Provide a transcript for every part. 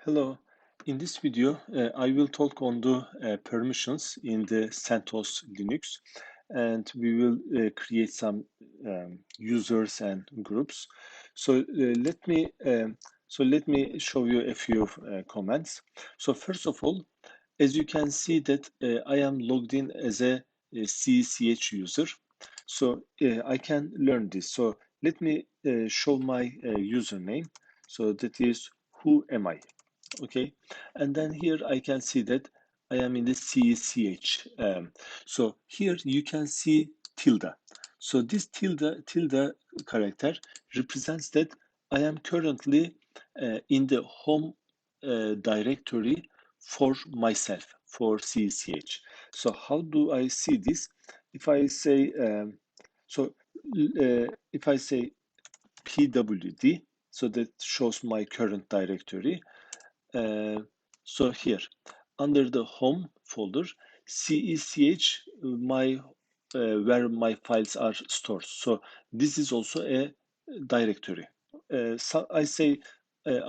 Hello. In this video, I will talk on the permissions in the CentOS Linux, and we will create some users and groups. So let me show you a few comments. So first of all, as you can see that I am logged in as a CCH user, so I can learn this. So let me show my username. So that is who am I? Okay, and then here I can see that I am in the CCH. So here you can see tilde. So this tilde character represents that I am currently in the home directory for myself, for CCH. So how do I see this? If I say if I say pwd, so that shows my current directory. So here, under the home folder, CECH, where my files are stored. So this is also a directory. So I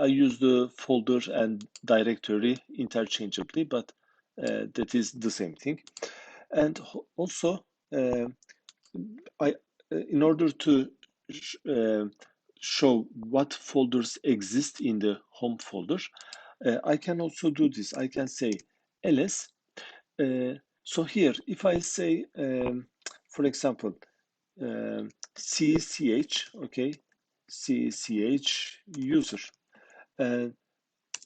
use the folder and directory interchangeably, but that is the same thing. And also, in order to show what folders exist in the home folder, I can also do this. I can say ls. So here, if I say, for example, cch, okay, cch user.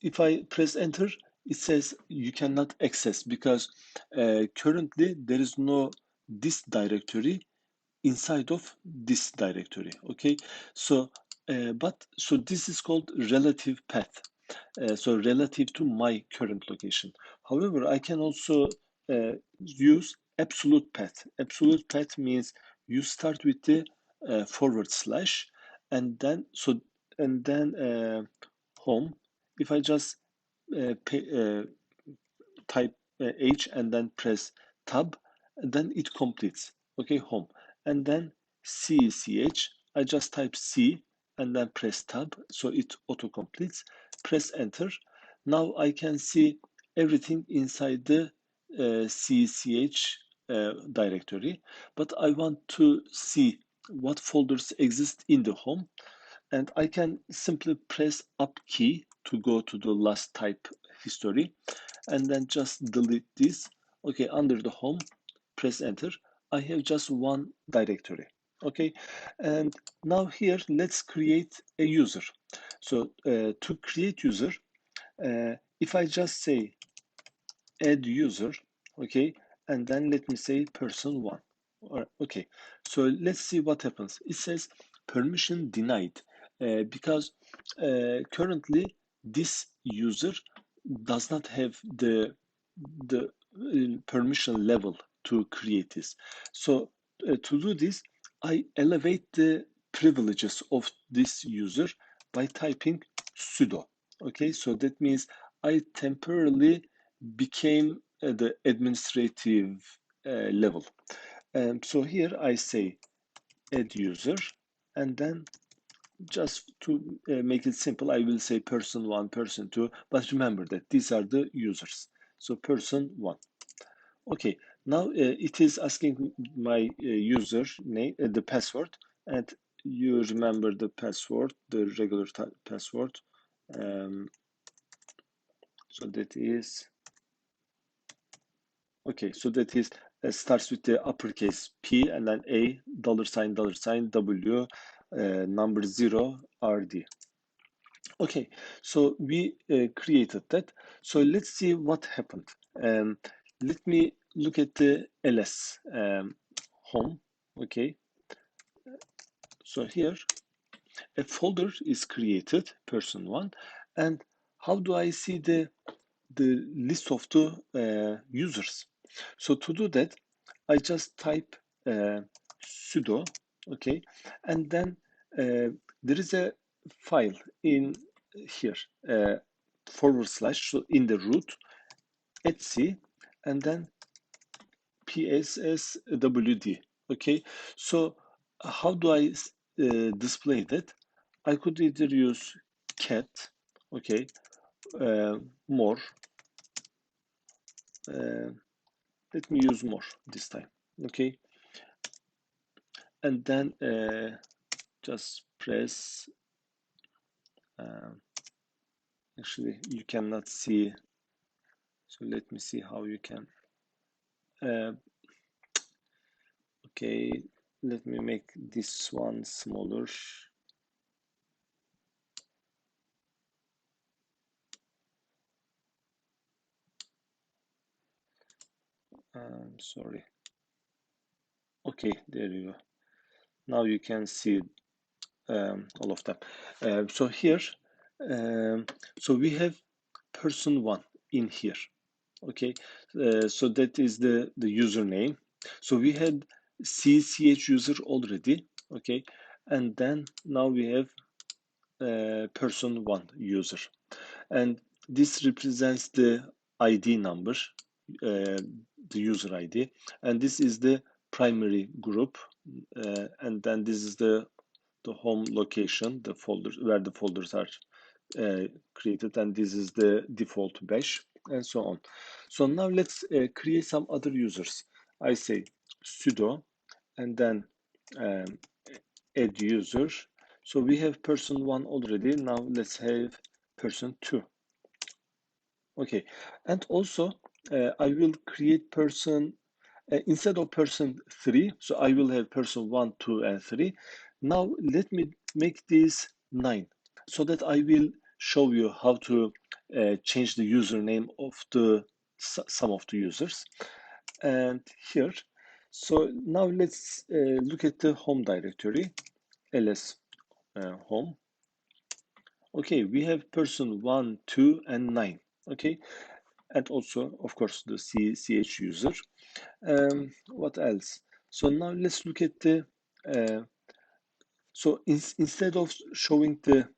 If I press enter, it says you cannot access because currently there is no this directory inside of this directory. Okay, so so this is called relative path. So relative to my current location. However, I can also use absolute path. Absolute path means you start with the forward slash and then home. If I just type H and then press tab, then it completes. Okay, home. And then CCH, I just type C and then press tab, so it auto completes. Press enter. Now I can see everything inside the CCH directory, but I want to see what folders exist in the home, and I can simply press up key to go to the last type history and then just delete this. Okay, under the home, press enter. I have just one directory. Okay, and now here let's create a user. So to create user, if I just say add user, okay, and then let me say person one. Okay, so let's see what happens. It says permission denied because currently this user does not have the permission level to create this. So to do this, I elevate the privileges of this user by typing sudo. Okay, so that means I temporarily became the administrative level. So here I say add user, and then just to make it simple, I will say person one, person two, but remember that these are the users. So person one. Okay, now it is asking my user name, the password, and you remember the password, the regular password. So that is okay. So that is starts with the uppercase P and then A $sign $W number 0 RD. Okay, so we created that. So let's see what happened. Let me look at the ls home. Okay, so here a folder is created, person one, and how do I see the list of the users? So to do that, I just type sudo, okay, and then there is a file in here, / so in the root, etc, and then passwd. Okay, so how do I display that? I could either use cat, okay, more. Let me use more this time. Okay, and then just press. Actually, you cannot see. So let me see how you can. Okay, let me make this one smaller. Sorry. Okay, there you go. Now you can see all of them. So here, so we have person one in here. Okay, so that is the username. So we had CCH user already. Okay, and then now we have person one user, and this represents the ID number, the user ID, and this is the primary group, and then this is the home location, the folders where the folders are created, and this is the default bash, and so on. So now let's create some other users. I say sudo and then um, adduser. So we have person one already. Now let's have person two. Okay, and also I will create person instead of person three. So I will have person one, two, and three. Now let me make this 9 so that I will show you how to change the username of the some of the users. And here, so now let's look at the home directory, ls home. Okay, we have person 1, 2, and 9. Okay, and also, of course, the CH user. What else? So now let's look at the. So instead of showing the,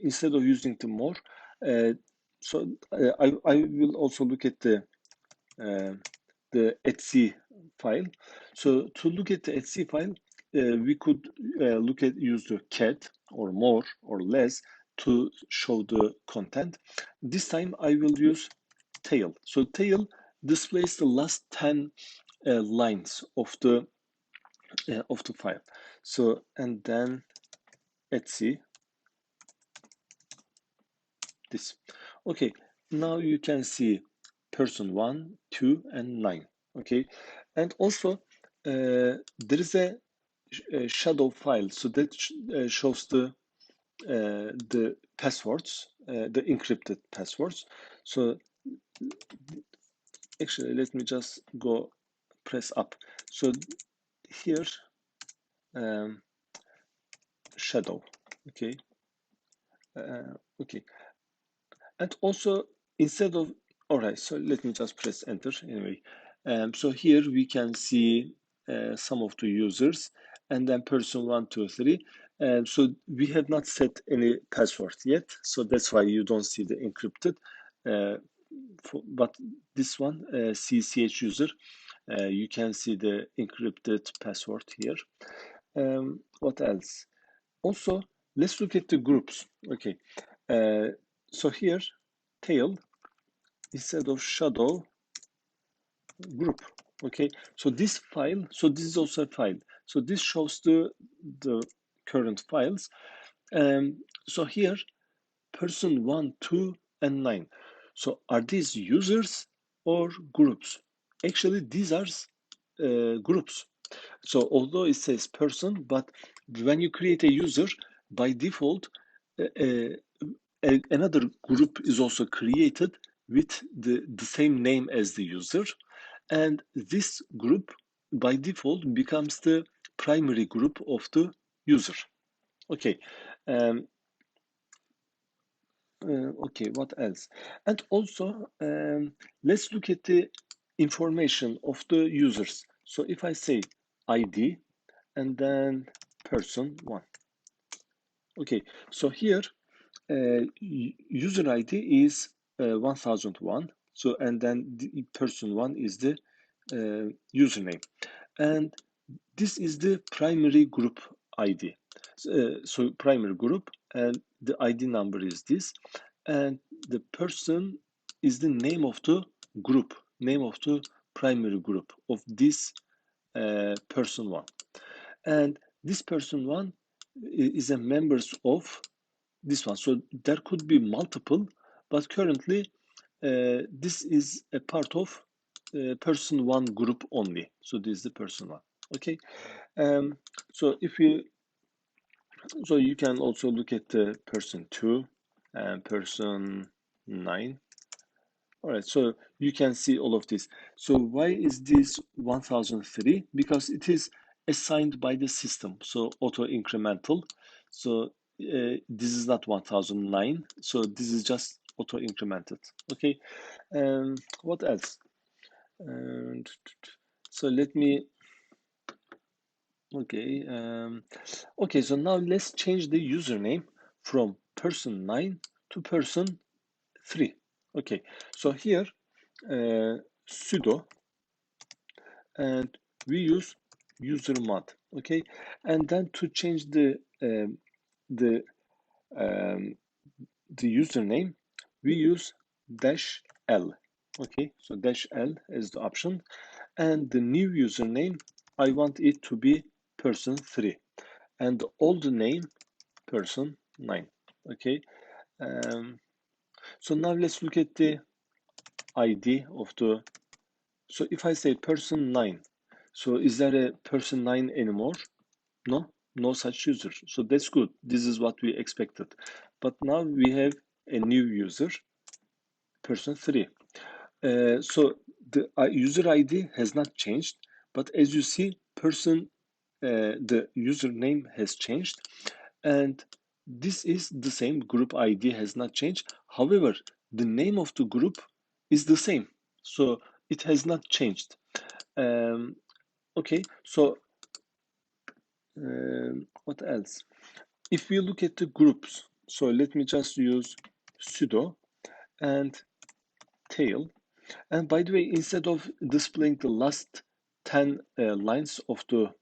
instead of using the more, so I will also look at uh, the etc file. So to look at the etc file, we could look at use the cat or more or less to show the content. This time I will use tail. So tail displays the last 10 lines of the file. So and then etc this. Okay, now you can see person 1, 2, and 9. Okay, and also there is a shadow file, so that shows the passwords, the encrypted passwords. So actually, let me just go press up. So here, um, shadow. Okay, okay, and also instead of, all right, so let me just press enter anyway. So here we can see some of the users and then person 1, 2, 3. So we have not set any password yet, so that's why you don't see the encrypted. But this one, CCH user, you can see the encrypted password here. What else? Also, let's look at the groups. Okay, so here, tail instead of shadow group. Okay, so this file, so this is also a file. So this shows the current files. So here, person 1, 2, and 9. So are these users or groups? Actually, these are groups. So although it says person, but when you create a user, by default, uh, uh, another group is also created with the same name as the user. And this group, by default, becomes the primary group of the user. Okay. Um, okay, what else? And also, let's look at the information of the users. So if I say ID and then person one. Okay, so here user ID is 1001. So and then the person one is the username, and this is the primary group ID. So primary group, and the ID number is this. and the person is the name of the group, name of the primary group of this person one. And this person one is a members of this one. So there could be multiple, but currently this is a part of person one group only. So this is the person one. Okay. Um, so if you so you can also look at the person two and person nine. All right, so you can see all of this. So why is this 1003? Because it is assigned by the system, so auto incremental. So this is not 1009, so this is just auto incremented. Okay, what else? And so let me, okay, okay, so now let's change the username from person 9 to person 3. Okay, so here sudo, and we use user mod. Okay, and then to change the um, the username, we use dash l. Okay, so dash l is the option, and the new username, I want it to be person 3, and the old name person 9. Okay, um, so now let's look at the ID of the. So if I say person 9, so is there a person 9 anymore? No, no such user. So that's good. This is what we expected. But now we have a new user, person 3. So the user ID has not changed, but as you see, the username has changed, and this is the same. Group ID has not changed. However, the name of the group is the same, so it has not changed. Um, okay, so what else? If we look at the groups, so let me just use sudo and tail. And by the way, instead of displaying the last 10 lines of the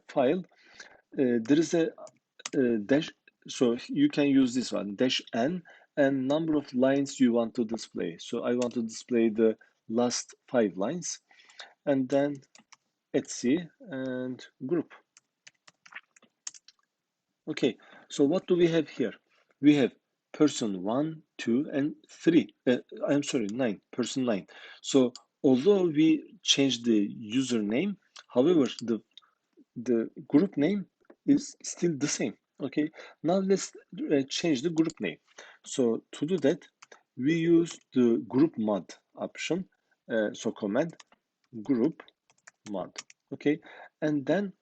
file, there is a dash, so you can use this one, dash n, and number of lines you want to display. So I want to display the last 5 lines, and then etc and group. Okay, so what do we have here? We have person 1, 2, and 3. I'm sorry, 9, person 9. So although we changed the username, however, the group name is still the same. Okay, now let's change the group name. So to do that, we use the group mod option. So command group mod. Okay, and then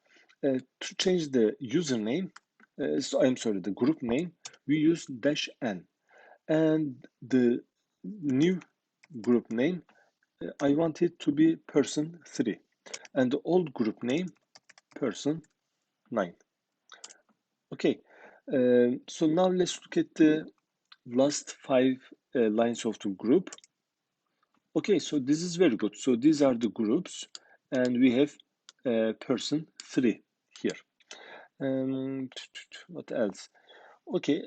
to change the username, so I'm sorry, the group name, we use dash n, and the new group name, I want it to be person 3, and the old group name person 9. Okay, so now let's look at the last 5 lines of the group. Okay, so this is very good. So these are the groups, and we have person 3 here. What else? Okay,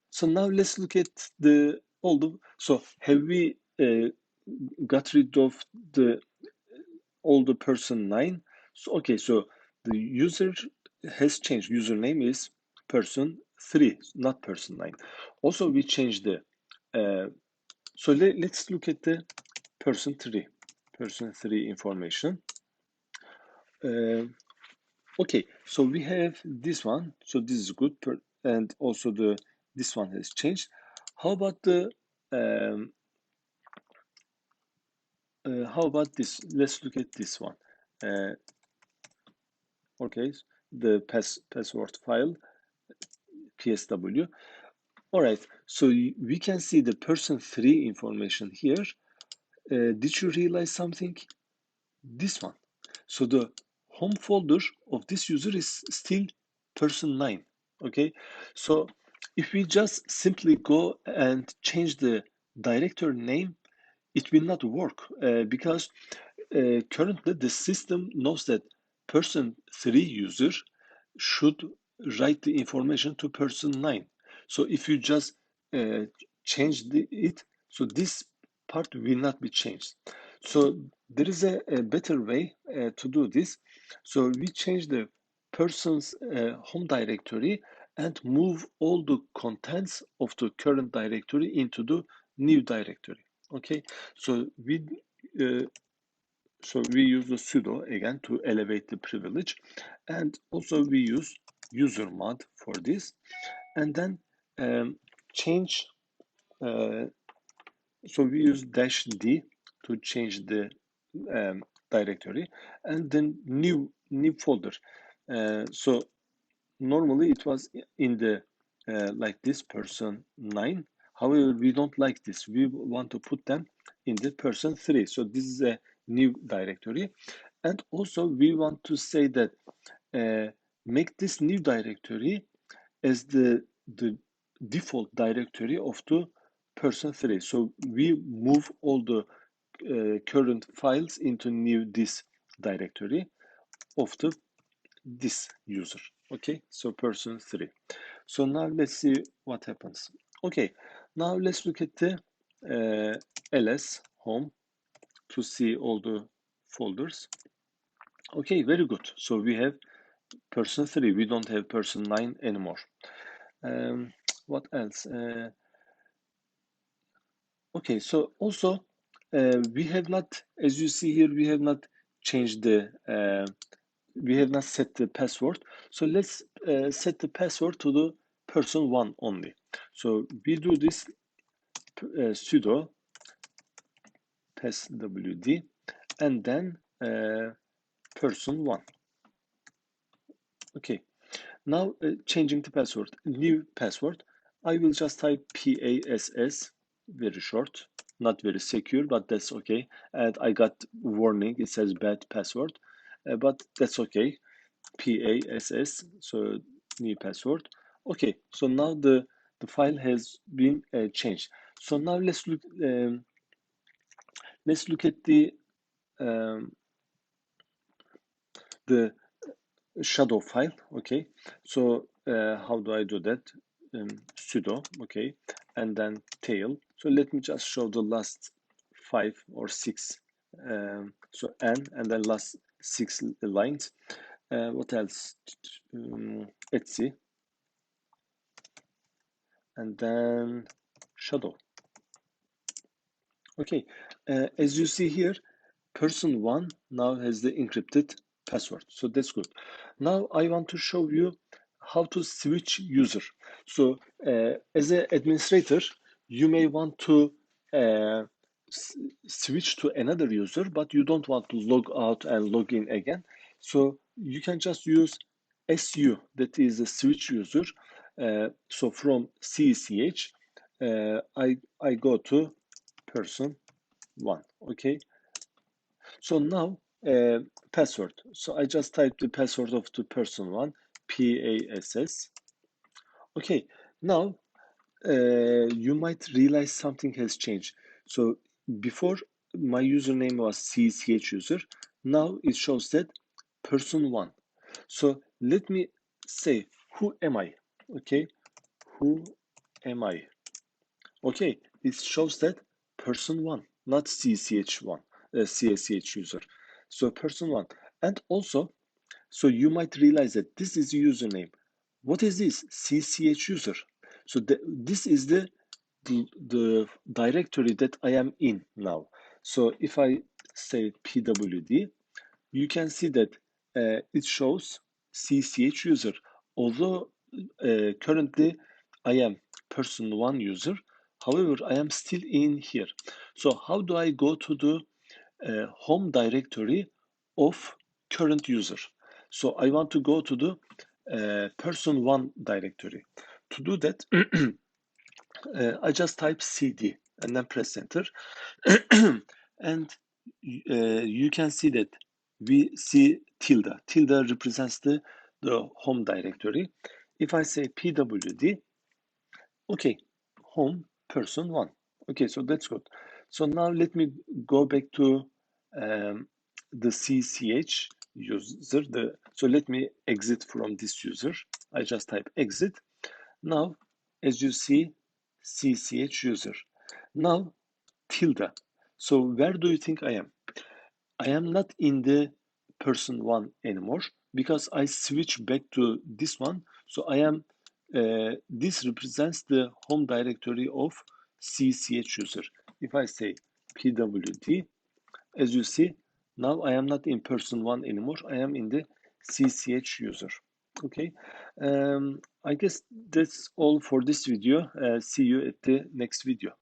so now let's look at the all the. So have we got rid of the all the person 9? So okay, so the user has changed. Username is person 3, not person 9. Also, we changed the. So let's look at the person 3, person 3 information. Okay, so we have this one. So this is good, and also this one has changed. How about the how about this? Let's look at this one. Uh, okay, the password file PSW. All right, so we can see the person 3 information here. Did you realize something? This one. So the home folder of this user is still person 9. Okay, so if we just simply go and change the directory name, it will not work because currently the system knows that person 3 user should write the information to person 9. So if you just uh, change it, so this part will not be changed. So there is a better way to do this. So we change the person's home directory and move all the contents of the current directory into the new directory. Okay, so uh, we use the sudo again to elevate the privilege, and also we use user mod for this, and then change. So we use -d to change the directory, and then new folder. So normally it was in the like this person 9. However, we don't like this. We want to put them in the person 3. So this is a new directory. And also we want to say that make this new directory as the default directory of the person 3. So we move all the current files into new this directory of the this user. Okay, so person 3. So now let's see what happens. Okay, now let's look at the ls home to see all the folders. Okay, very good. So we have person 3. We don't have person 9 anymore. What else? Okay, so also we have not, as you see here, we have not changed the we have not set the password. So let's set the password to the person 1 only. So we do this sudo passwd and then person 1. Okay, now changing the password, new password. I will just type PASS, very short, not very secure, but that's okay. And I got warning, it says bad password, but that's okay. PASS, so new password. Okay, so now the file has been changed. So now let's look at um, the shadow file. Okay, so how do I do that? Sudo, okay, and then tail. So let me just show the last 5 or 6. So n and then last 6 lines. What else? Etsy, and then shadow. Okay, as you see here, person 1 now has the encrypted password, so that's good. Now I want to show you how to switch user. So as an administrator, you may want to uh, switch to another user, but you don't want to log out and log in again. So you can just use su, that is a switch user. So from CCH, I go to person 1. Okay, so now password. So I just typed the password of the person 1, PASS. Okay, now you might realize something has changed. So before my username was CCH user, now it shows that person 1. So let me say, who am I? Okay, who am I? Okay, it shows that person 1, not CCH1, CCH user. So person 1. And also, so you might realize that this is the username. What is this? CCH user. So this is the directory that I am in now. So if I say pwd, you can see that it shows CCH user. Although currently I am person 1 user, however, I am still in here. So how do I go to the home directory of current user? So I want to go to the person 1 directory. To do that, I just type cd and then press enter. And you can see that we see tilde. Tilde represents the home directory. If I say pwd, okay, home person 1. Okay, so that's good. So now let me go back to the CCH user. So let me exit from this user. I just type exit. Now, as you see, CCH user. Now tilde. So where do you think I am? I am not in the person one anymore because I switch back to this one. So I am, this represents the home directory of CCH user. If I say pwd, as you see, now I am not in person one anymore. I am in the CCH user. Okay. I guess that's all for this video. See you at the next video.